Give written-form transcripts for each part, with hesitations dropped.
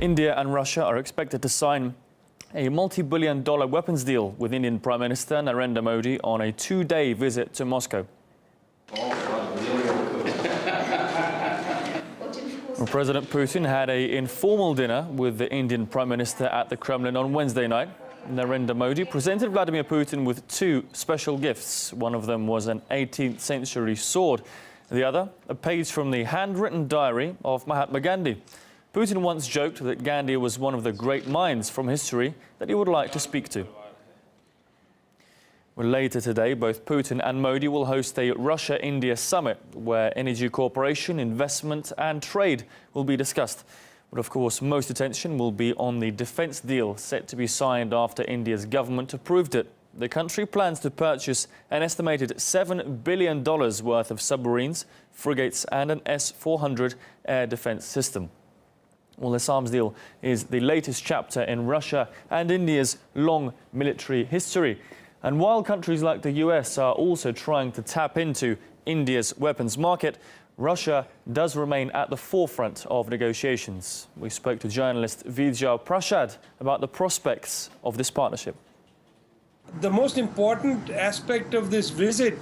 India and Russia are expected to sign a multi-billion-dollar weapons deal with Indian Prime Minister Narendra Modi on a two-day visit to Moscow. President Putin had an informal dinner with the Indian Prime Minister at the Kremlin on Wednesday night. Narendra Modi presented Vladimir Putin with two special gifts. One of them was an 18th century sword, the other a page from the handwritten diary of Mahatma Gandhi. Putin once joked that Gandhi was one of the great minds from history that he would like to speak to. Well, later today, both Putin and Modi will host a Russia-India summit where energy cooperation, investment and trade will be discussed. But of course, most attention will be on the defence deal set to be signed after India's government approved it. The country plans to purchase an estimated $7 billion worth of submarines, frigates and an S-400 air defence system. Well, this arms deal is the latest chapter in Russia and India's long military history. And while countries like the US are also trying to tap into India's weapons market, Russia does remain at the forefront of negotiations. We spoke to journalist Vijay Prashad about the prospects of this partnership. The most important aspect of this visit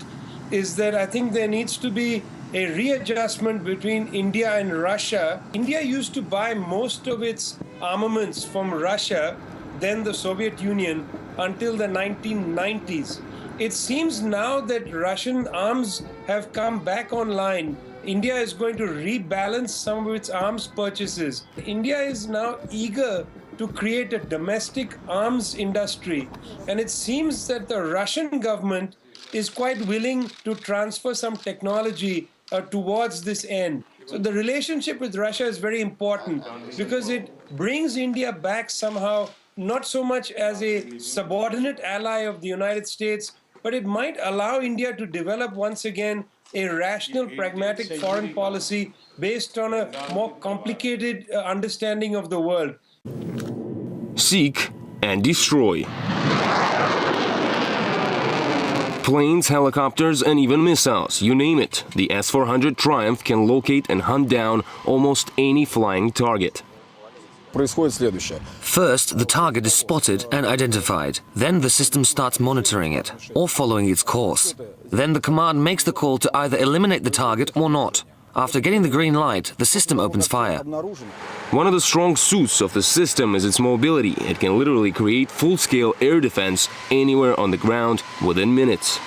is that I think there needs to be a readjustment between India and Russia. India used to buy most of its armaments from Russia, then the Soviet Union, until the 1990s. It seems now that Russian arms have come back online. India is going to rebalance some of its arms purchases. India is now eager to create a domestic arms industry. And it seems that the Russian government is quite willing to transfer some technology towards this end. So the relationship with Russia is very important because it brings India back somehow, not so much as a subordinate ally of the United States, but it might allow India to develop once again a rational, pragmatic foreign policy based on a more complicated understanding of the world. Seek and destroy. Planes, helicopters, and even missiles, you name it. The S-400 Triumph can locate and hunt down almost any flying target. First, the target is spotted and identified. Then the system starts monitoring it, or following its course. Then the command makes the call to either eliminate the target or not. After getting the green light, the system opens fire. One of the strong suits of the system is its mobility. It can literally create full-scale air defense anywhere on the ground within minutes.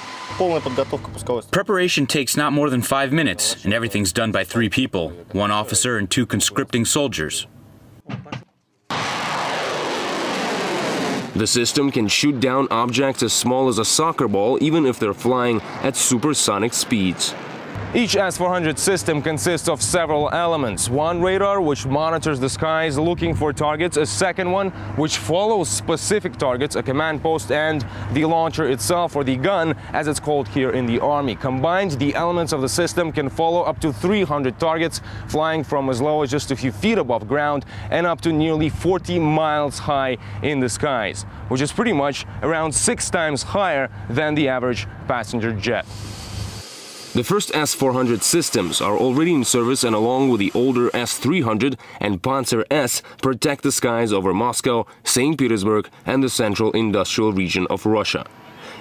Preparation takes not more than 5 minutes, and everything's done by 3 people, 1 officer and 2 conscripting soldiers. The system can shoot down objects as small as a soccer ball, even if they're flying at supersonic speeds. Each S-400 system consists of several elements. One radar, which monitors the skies looking for targets, a second one, which follows specific targets, a command post, and the launcher itself, or the gun, as it's called here in the Army. Combined, the elements of the system can follow up to 300 targets, flying from as low as just a few feet above ground and up to nearly 40 miles high in the skies, which is pretty much around 6 times higher than the average passenger jet. The first S-400 systems are already in service, and along with the older S-300 and Panzer S, protect the skies over Moscow, St. Petersburg and the central industrial region of Russia.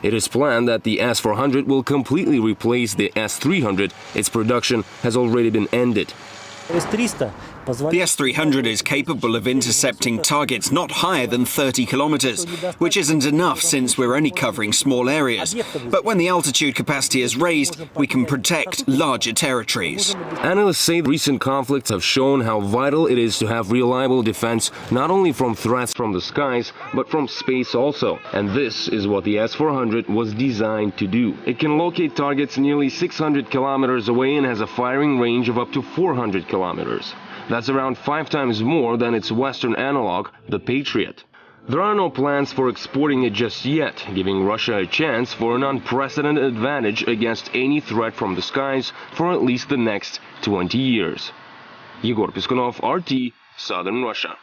It is planned that the S-400 will completely replace the S-300. Its production has already been ended. The S-300 is capable of intercepting targets not higher than 30 kilometers, which isn't enough since we're only covering small areas. But when the altitude capacity is raised, we can protect larger territories. Analysts say recent conflicts have shown how vital it is to have reliable defense, not only from threats from the skies, but from space also. And this is what the S-400 was designed to do. It can locate targets nearly 600 kilometers away and has a firing range of up to 400 kilometers. That's around 5 times more than its Western analog, the Patriot. There are no plans for exporting it just yet, giving Russia a chance for an unprecedented advantage against any threat from the skies for at least the next 20 years. Yegor Piskunov, RT, Southern Russia.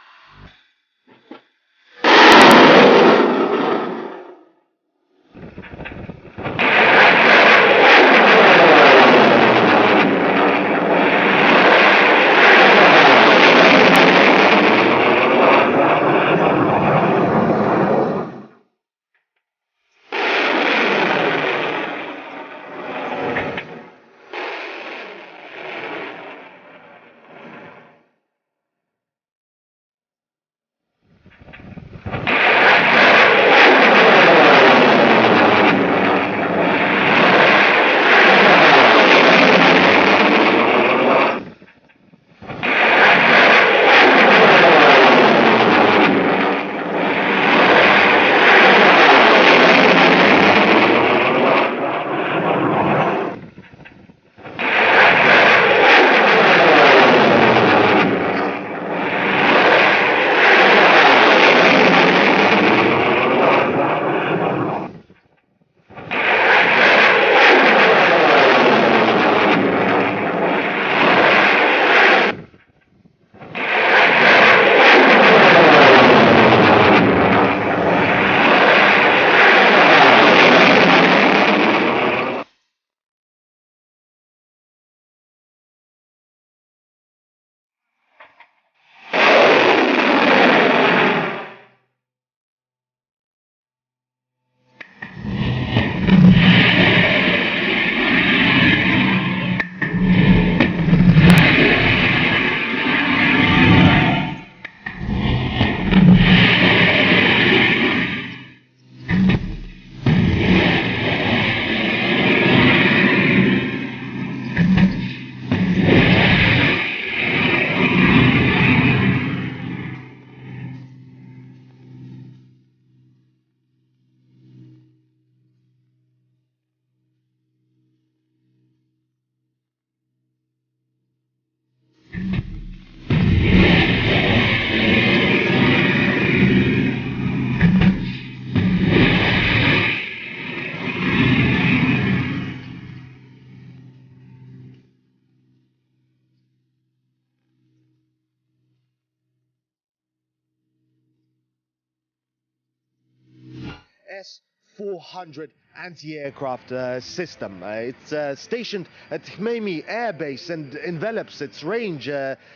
S-400 anti-aircraft system. It's stationed at Khmeimi Air Base and envelops its range,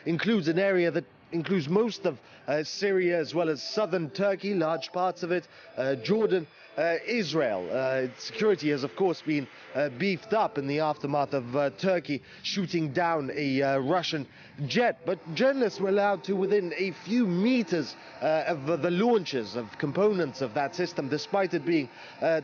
includes an area that includes most of Syria as well as southern Turkey, large parts of it, Jordan, Israel. Its security has of course been beefed up in the aftermath of Turkey shooting down a Russian jet, but journalists were allowed to within a few meters of the launches of components of that system, despite it being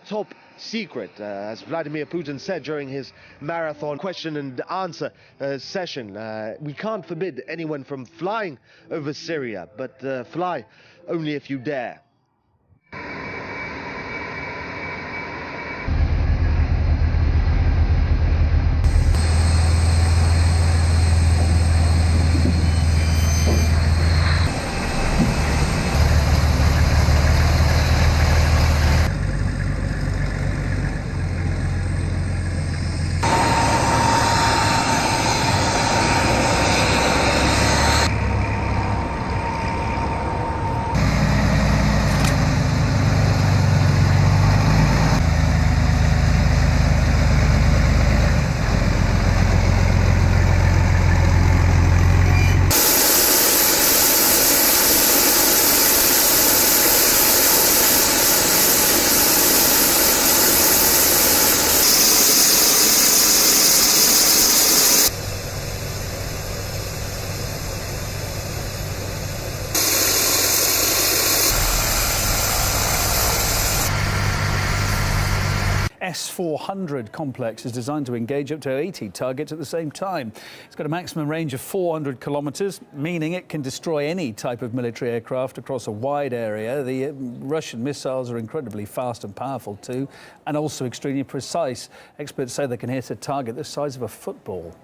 top secret, as Vladimir Putin said during his marathon question and answer session. We can't forbid anyone from flying over Syria, but fly only if you dare. S-400 complex is designed to engage up to 80 targets at the same time. It's got a maximum range of 400 kilometres, meaning it can destroy any type of military aircraft across a wide area. The Russian missiles are incredibly fast and powerful too, and also extremely precise. Experts say they can hit a target the size of a football.